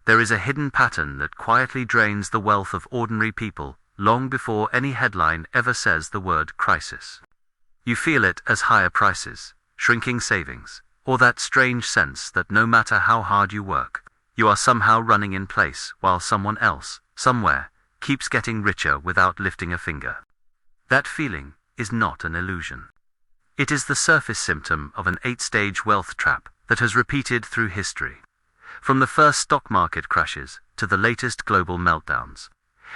There is a hidden pattern that quietly drains the wealth of ordinary people long before any headline ever says the word crisis. You feel it as higher prices, shrinking savings, or that strange sense that no matter how hard you work, you are somehow running in place while someone else, somewhere, keeps getting richer without lifting a finger. That feeling is not an illusion. It is the surface symptom of an 8-stage wealth trap that has repeated through history, from the first stock market crashes to the latest global meltdowns.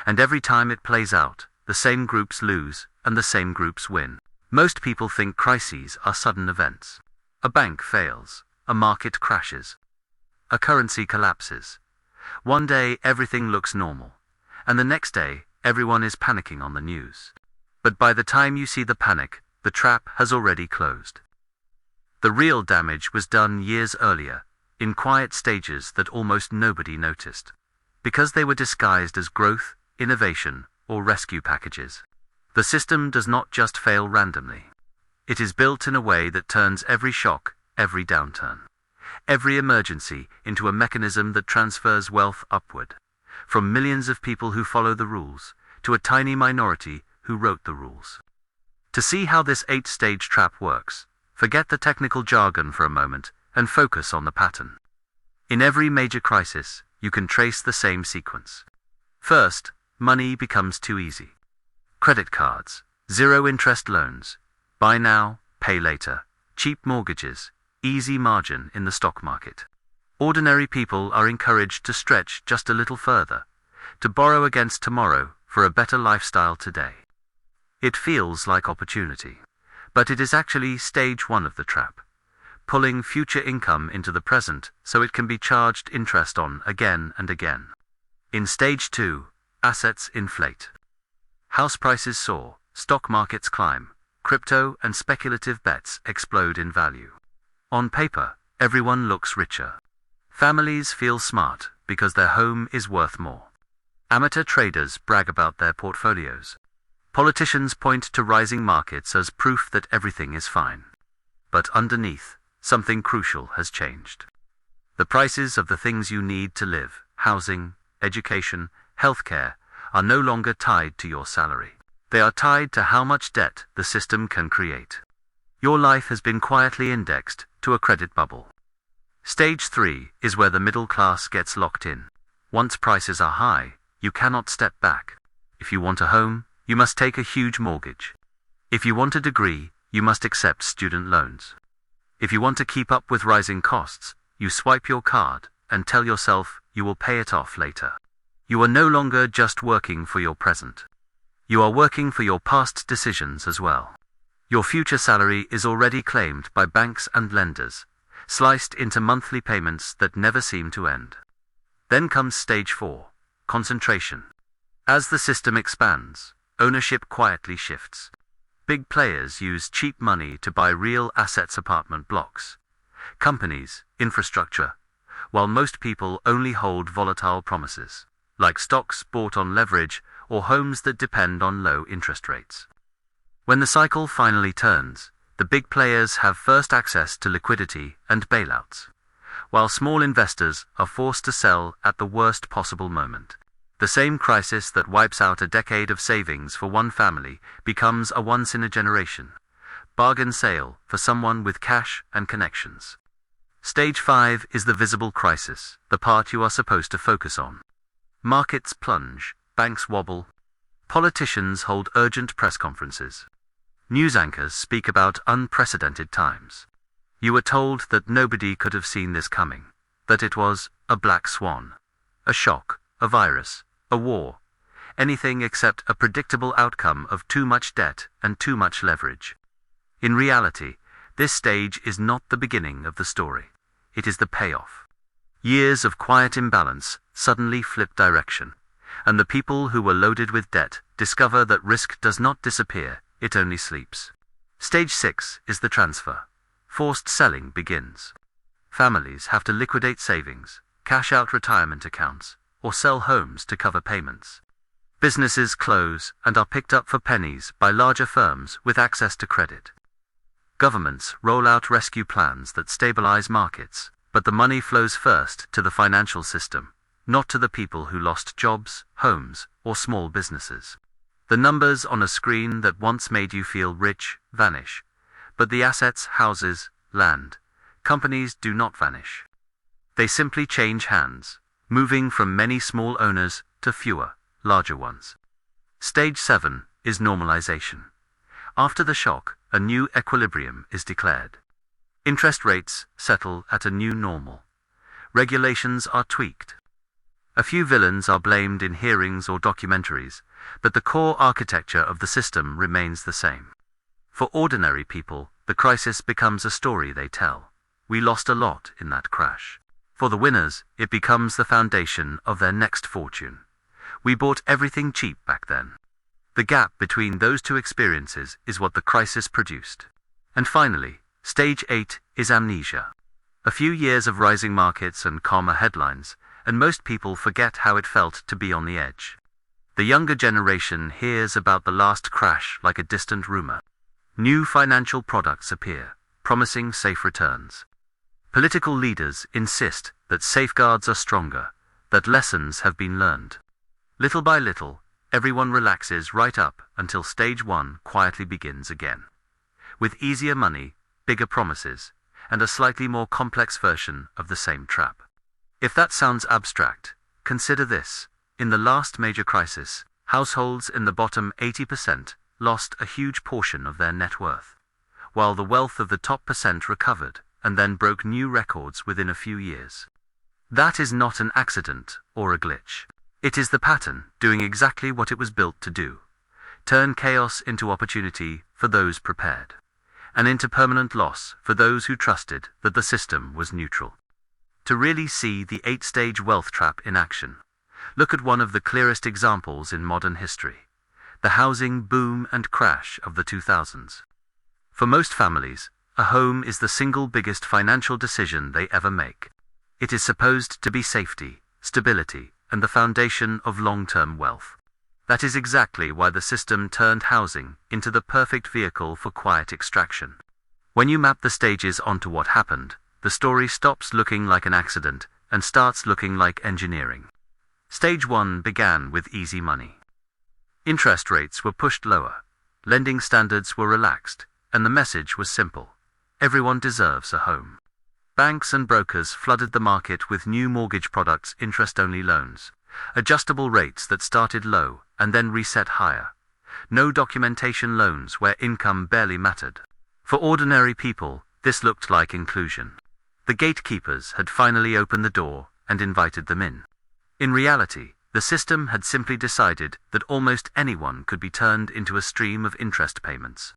And every time it plays out, the same groups lose and the same groups win. Most people think crises are sudden events. A bank fails, a market crashes, a currency collapses. One day everything looks normal, and the next day everyone is panicking on the news. But by the time you see the panic, the trap has already closed. The real damage was done years earlier, in quiet stages that almost nobody noticed, because they were disguised as growth, innovation, or rescue packages. The system does not just fail randomly. It is built in a way that turns every shock, every downturn, every emergency into a mechanism that transfers wealth upward, from millions of people who follow the rules to a tiny minority who wrote the rules. To see how this 8-stage trap works, forget the technical jargon for a moment and focus on the pattern. In every major crisis, you can trace the same sequence. First, money becomes too easy. Credit cards, zero-interest loans, buy now, pay later, cheap mortgages, easy margin in the stock market. Ordinary people are encouraged to stretch just a little further, to borrow against tomorrow for a better lifestyle today. It feels like opportunity, but it is actually stage 1 of the trap, pulling future income into the present so it can be charged interest on again and again. In stage 2, assets inflate. House prices soar, stock markets climb, crypto and speculative bets explode in value. On paper, everyone looks richer. Families feel smart because their home is worth more. Amateur traders brag about their portfolios. Politicians point to rising markets as proof that everything is fine. But underneath, something crucial has changed. The prices of the things you need to live, housing, education, healthcare, are no longer tied to your salary. They are tied to how much debt the system can create. Your life has been quietly indexed to a credit bubble. Stage 3 is where the middle class gets locked in. Once prices are high, you cannot step back. If you want a home, you must take a huge mortgage. If you want a degree, you must accept student loans. If you want to keep up with rising costs, you swipe your card and tell yourself you will pay it off later. You are no longer just working for your present. You are working for your past decisions as well. Your future salary is already claimed by banks and lenders, sliced into monthly payments that never seem to end. Then comes stage 4, concentration. As the system expands, ownership quietly shifts. Big players use cheap money to buy real assets, apartment blocks, companies, infrastructure, while most people only hold volatile promises, like stocks bought on leverage or homes that depend on low interest rates. When the cycle finally turns, the big players have first access to liquidity and bailouts, while small investors are forced to sell at the worst possible moment. The same crisis that wipes out a decade of savings for one family becomes a once-in-a-generation bargain sale for someone with cash and connections. Stage 5 is the visible crisis, the part you are supposed to focus on. Markets plunge, banks wobble, politicians hold urgent press conferences. News anchors speak about unprecedented times. You were told that nobody could have seen this coming, that it was a black swan, a shock, a virus, a war, anything except a predictable outcome of too much debt and too much leverage. In reality, this stage is not the beginning of the story. It is the payoff. Years of quiet imbalance suddenly flip direction, and the people who were loaded with debt discover that risk does not disappear, it only sleeps. Stage 6 is the transfer. Forced selling begins. Families have to liquidate savings, cash out retirement accounts, or sell homes to cover payments. Businesses close and are picked up for pennies by larger firms with access to credit. Governments roll out rescue plans that stabilize markets, but the money flows first to the financial system, not to the people who lost jobs, homes, or small businesses. The numbers on a screen that once made you feel rich vanish, but the assets, houses, land, companies do not vanish. They simply change hands, moving from many small owners to fewer, larger ones. Stage 7 is normalization. After the shock, a new equilibrium is declared. Interest rates settle at a new normal. Regulations are tweaked. A few villains are blamed in hearings or documentaries, but the core architecture of the system remains the same. For ordinary people, the crisis becomes a story they tell. We lost a lot in that crash. For the winners, it becomes the foundation of their next fortune. We bought everything cheap back then. The gap between those two experiences is what the crisis produced. And finally, stage 8 is amnesia. A few years of rising markets and calmer headlines, and most people forget how it felt to be on the edge. The younger generation hears about the last crash like a distant rumor. New financial products appear, promising safe returns. Political leaders insist that safeguards are stronger, that lessons have been learned. Little by little, everyone relaxes right up until stage 1 quietly begins again. With easier money, bigger promises, and a slightly more complex version of the same trap. If that sounds abstract, consider this. In the last major crisis, households in the bottom 80% lost a huge portion of their net worth, while the wealth of the top percent recovered and then broke new records within a few years. That is not an accident or a glitch. It is the pattern doing exactly what it was built to do: turn chaos into opportunity for those prepared, and into permanent loss for those who trusted that the system was neutral. To really see the 8-stage wealth trap in action, look at one of the clearest examples in modern history: the housing boom and crash of the 2000s. For most families, a home is the single biggest financial decision they ever make. It is supposed to be safety, stability, and the foundation of long-term wealth. That is exactly why the system turned housing into the perfect vehicle for quiet extraction. When you map the stages onto what happened, the story stops looking like an accident and starts looking like engineering. Stage 1 began with easy money. Interest rates were pushed lower, lending standards were relaxed, and the message was simple: everyone deserves a home. Banks and brokers flooded the market with new mortgage products, interest-only loans, adjustable rates that started low and then reset higher, no documentation loans where income barely mattered. For ordinary people, this looked like inclusion. The gatekeepers had finally opened the door and invited them in. In reality, the system had simply decided that almost anyone could be turned into a stream of interest payments.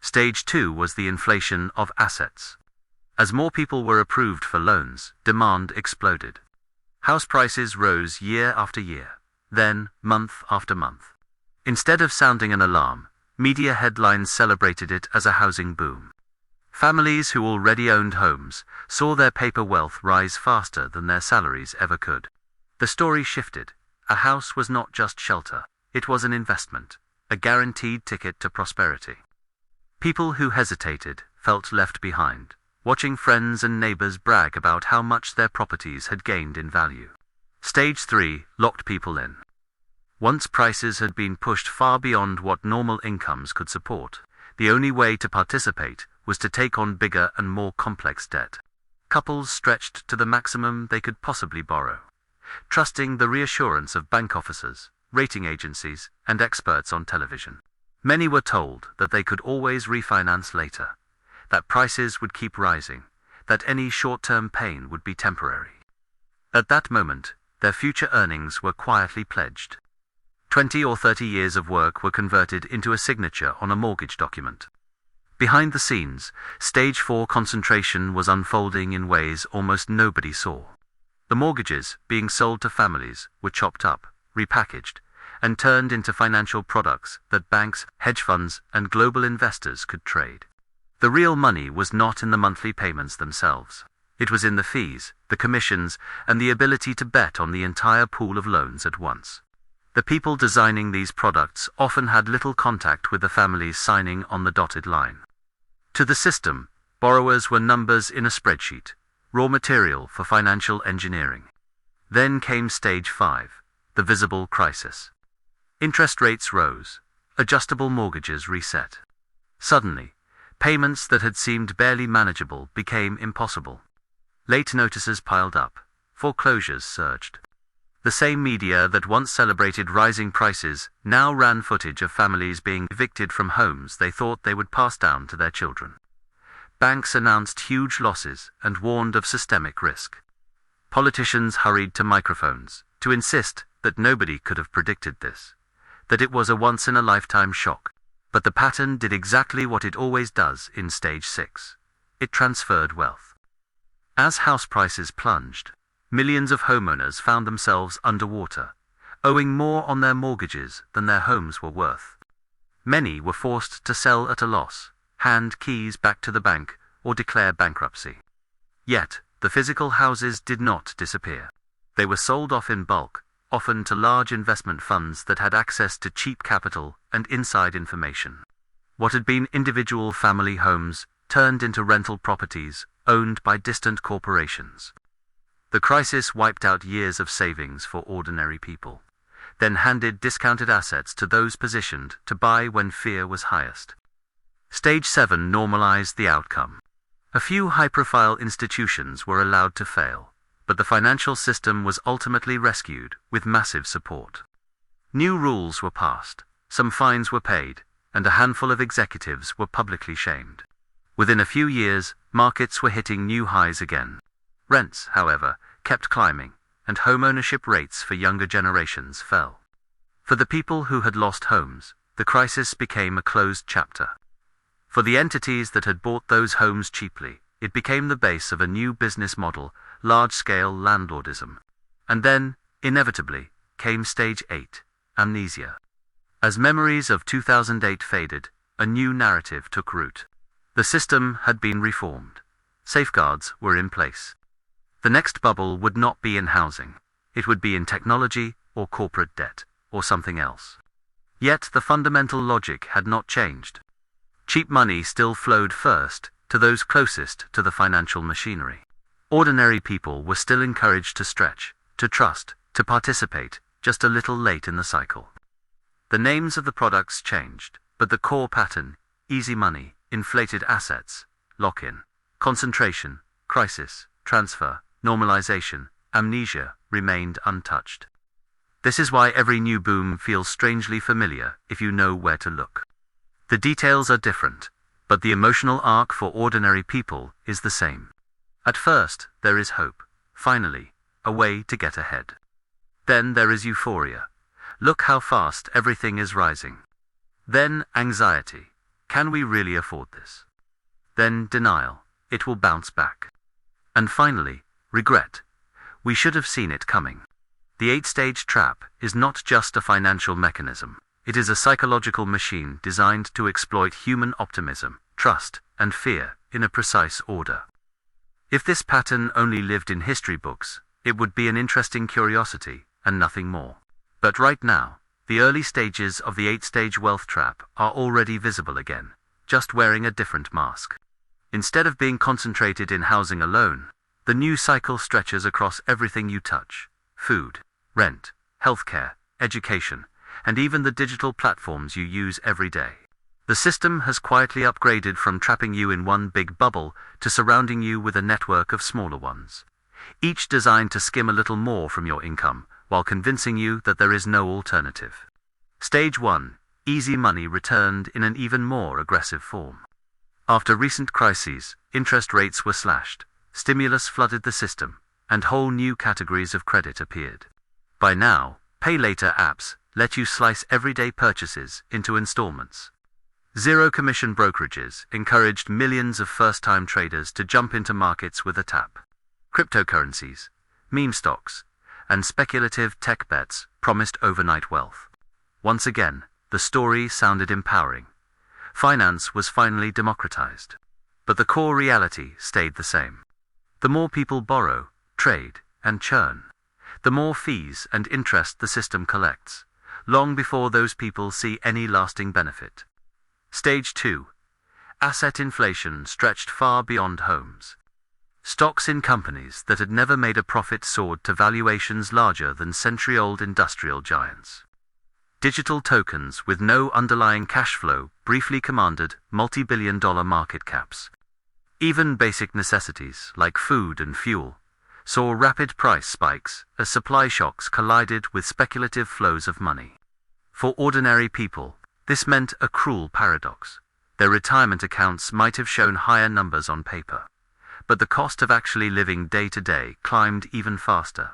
Stage 2 was the inflation of assets. As more people were approved for loans, demand exploded. House prices rose year after year, then month after month. Instead of sounding an alarm, media headlines celebrated it as a housing boom. Families who already owned homes saw their paper wealth rise faster than their salaries ever could. The story shifted. A house was not just shelter, it was an investment, a guaranteed ticket to prosperity. People who hesitated felt left behind, watching friends and neighbors brag about how much their properties had gained in value. Stage 3 locked people in. Once prices had been pushed far beyond what normal incomes could support, the only way to participate was to take on bigger and more complex debt. Couples stretched to the maximum they could possibly borrow, trusting the reassurance of bank officers, rating agencies, and experts on television. Many were told that they could always refinance later, that prices would keep rising, that any short-term pain would be temporary. At that moment, their future earnings were quietly pledged. 20 or 30 years of work were converted into a signature on a mortgage document. Behind the scenes, Stage 4 concentration was unfolding in ways almost nobody saw. The mortgages being sold to families were chopped up, repackaged, and turned into financial products that banks, hedge funds, and global investors could trade. The real money was not in the monthly payments themselves. It was in the fees, the commissions, and the ability to bet on the entire pool of loans at once. The people designing these products often had little contact with the families signing on the dotted line. To the system, borrowers were numbers in a spreadsheet, raw material for financial engineering. Then came stage 5, the visible crisis. Interest rates rose. Adjustable mortgages reset. Suddenly, payments that had seemed barely manageable became impossible. Late notices piled up. Foreclosures surged. The same media that once celebrated rising prices now ran footage of families being evicted from homes they thought they would pass down to their children. Banks announced huge losses and warned of systemic risk. Politicians hurried to microphones to insist that nobody could have predicted this, that it was a once-in-a-lifetime shock. But the pattern did exactly what it always does in stage 6. It transferred wealth. As house prices plunged, millions of homeowners found themselves underwater, owing more on their mortgages than their homes were worth. Many were forced to sell at a loss, hand keys back to the bank, or declare bankruptcy. Yet, the physical houses did not disappear. They were sold off in bulk, often to large investment funds that had access to cheap capital and inside information. What had been individual family homes turned into rental properties owned by distant corporations. The crisis wiped out years of savings for ordinary people, then handed discounted assets to those positioned to buy when fear was highest. Stage 7 normalized the outcome. A few high-profile institutions were allowed to fail, but the financial system was ultimately rescued with massive support. New rules were passed, some fines were paid, and a handful of executives were publicly shamed. Within a few years, markets were hitting new highs again. Rents, however, kept climbing, and home ownership rates for younger generations fell. For the people who had lost homes, the crisis became a closed chapter. For the entities that had bought those homes cheaply, it became the base of a new business model, large-scale landlordism. And then, inevitably, came stage 8, amnesia. As memories of 2008 faded, a new narrative took root. The system had been reformed. Safeguards were in place. The next bubble would not be in housing. It would be in technology, or corporate debt, or something else. Yet the fundamental logic had not changed. Cheap money still flowed first to those closest to the financial machinery. Ordinary people were still encouraged to stretch, to trust, to participate, just a little late in the cycle. The names of the products changed, but the core pattern, easy money, inflated assets, lock-in, concentration, crisis, transfer, normalization, amnesia, remained untouched. This is why every new boom feels strangely familiar if you know where to look. The details are different, but the emotional arc for ordinary people is the same. At first, there is hope. Finally, a way to get ahead. Then there is euphoria. Look how fast everything is rising. Then anxiety. Can we really afford this? Then denial. It will bounce back. And finally, regret. We should have seen it coming. The 8-stage trap is not just a financial mechanism. It is a psychological machine designed to exploit human optimism, trust, and fear in a precise order. If this pattern only lived in history books, it would be an interesting curiosity, and nothing more. But right now, the early stages of the 8-stage wealth trap are already visible again, just wearing a different mask. Instead of being concentrated in housing alone, the new cycle stretches across everything you touch: food, rent, healthcare, education, and even the digital platforms you use every day. The system has quietly upgraded from trapping you in one big bubble to surrounding you with a network of smaller ones, each designed to skim a little more from your income while convincing you that there is no alternative. Stage 1, easy money, returned in an even more aggressive form. After recent crises, interest rates were slashed, stimulus flooded the system, and whole new categories of credit appeared. By now, pay later apps let you slice everyday purchases into installments. Zero-commission brokerages encouraged millions of first-time traders to jump into markets with a tap. Cryptocurrencies, meme stocks, and speculative tech bets promised overnight wealth. Once again, the story sounded empowering. Finance was finally democratized. But the core reality stayed the same. The more people borrow, trade, and churn, the more fees and interest the system collects, long before those people see any lasting benefit. Stage 2. Asset inflation stretched far beyond homes. Stocks in companies that had never made a profit soared to valuations larger than century-old industrial giants. Digital tokens with no underlying cash flow briefly commanded multi-billion-dollar market caps. Even basic necessities like food and fuel saw rapid price spikes as supply shocks collided with speculative flows of money. For ordinary people, this meant a cruel paradox. Their retirement accounts might have shown higher numbers on paper, but the cost of actually living day to day climbed even faster.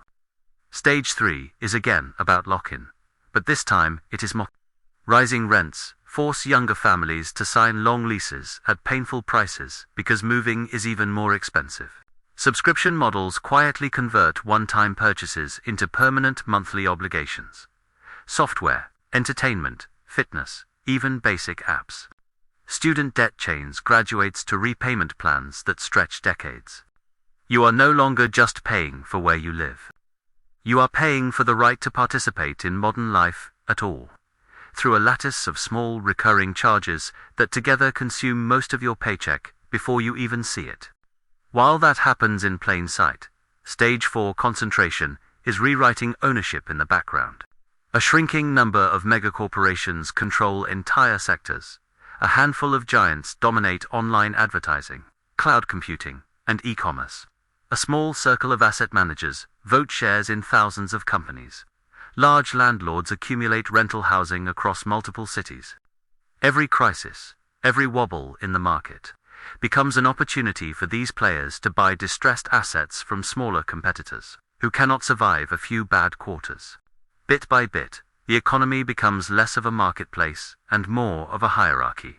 Stage 3 is again about lock-in, but this time it is more. Rising rents force younger families to sign long leases at painful prices because moving is even more expensive. Subscription models quietly convert one-time purchases into permanent monthly obligations. Software, entertainment, fitness, even basic apps. Student debt chains graduates to repayment plans that stretch decades. You are no longer just paying for where you live. You are paying for the right to participate in modern life at all, through a lattice of small recurring charges that together consume most of your paycheck before you even see it. While that happens in plain sight, Stage 4 concentration is rewriting ownership in the background. A shrinking number of megacorporations control entire sectors. A handful of giants dominate online advertising, cloud computing, and e-commerce. A small circle of asset managers vote shares in thousands of companies. Large landlords accumulate rental housing across multiple cities. Every crisis, every wobble in the market, becomes an opportunity for these players to buy distressed assets from smaller competitors, who cannot survive a few bad quarters. Bit by bit, the economy becomes less of a marketplace and more of a hierarchy.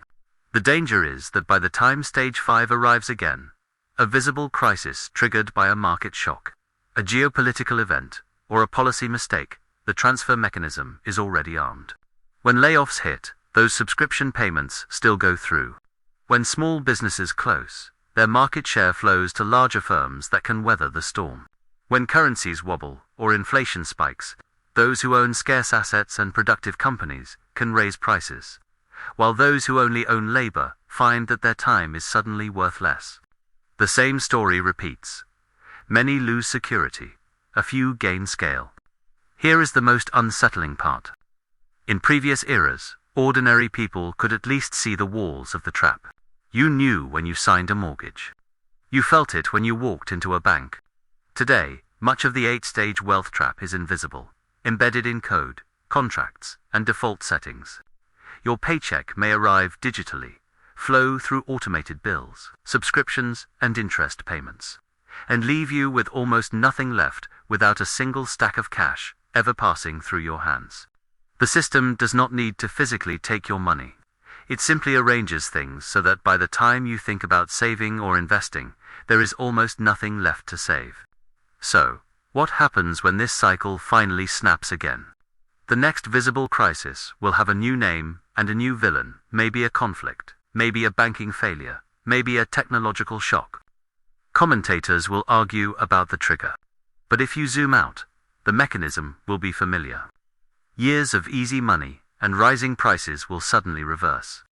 The danger is that by the time Stage 5 arrives again, a visible crisis triggered by a market shock, a geopolitical event, or a policy mistake, the transfer mechanism is already armed. When layoffs hit, those subscription payments still go through. When small businesses close, their market share flows to larger firms that can weather the storm. When currencies wobble or inflation spikes, those who own scarce assets and productive companies can raise prices, while those who only own labor find that their time is suddenly worth less. The same story repeats. Many lose security, a few gain scale. Here is the most unsettling part. In previous eras, ordinary people could at least see the walls of the trap. You knew when you signed a mortgage. You felt it when you walked into a bank. Today, much of the 8-stage wealth trap is invisible, embedded in code, contracts, and default settings. Your paycheck may arrive digitally, flow through automated bills, subscriptions, and interest payments, and leave you with almost nothing left without a single stack of cash ever passing through your hands. The system does not need to physically take your money. It simply arranges things so that by the time you think about saving or investing, there is almost nothing left to save. So, what happens when this cycle finally snaps again? The next visible crisis will have a new name and a new villain, maybe a conflict, maybe a banking failure, maybe a technological shock. Commentators will argue about the trigger. But if you zoom out, the mechanism will be familiar. Years of easy money and rising prices will suddenly reverse.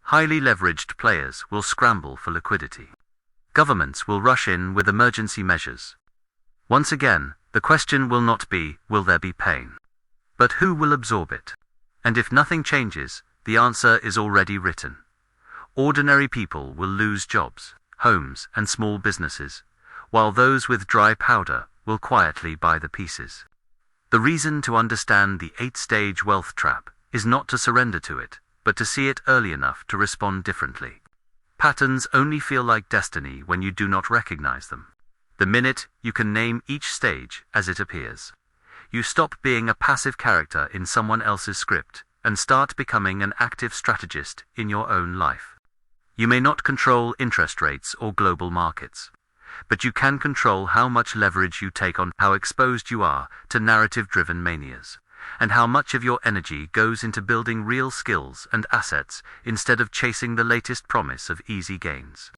Highly leveraged players will scramble for liquidity. Governments will rush in with emergency measures. Once again, the question will not be, will there be pain? But who will absorb it? And if nothing changes, the answer is already written. Ordinary people will lose jobs, homes, and small businesses, while those with dry powder will quietly buy the pieces. The reason to understand the 8-stage wealth trap is not to surrender to it, but to see it early enough to respond differently. Patterns only feel like destiny when you do not recognize them. The minute you can name each stage as it appears, you stop being a passive character in someone else's script and start becoming an active strategist in your own life. You may not control interest rates or global markets, but you can control how much leverage you take on, how exposed you are to narrative-driven manias, and how much of your energy goes into building real skills and assets instead of chasing the latest promise of easy gains.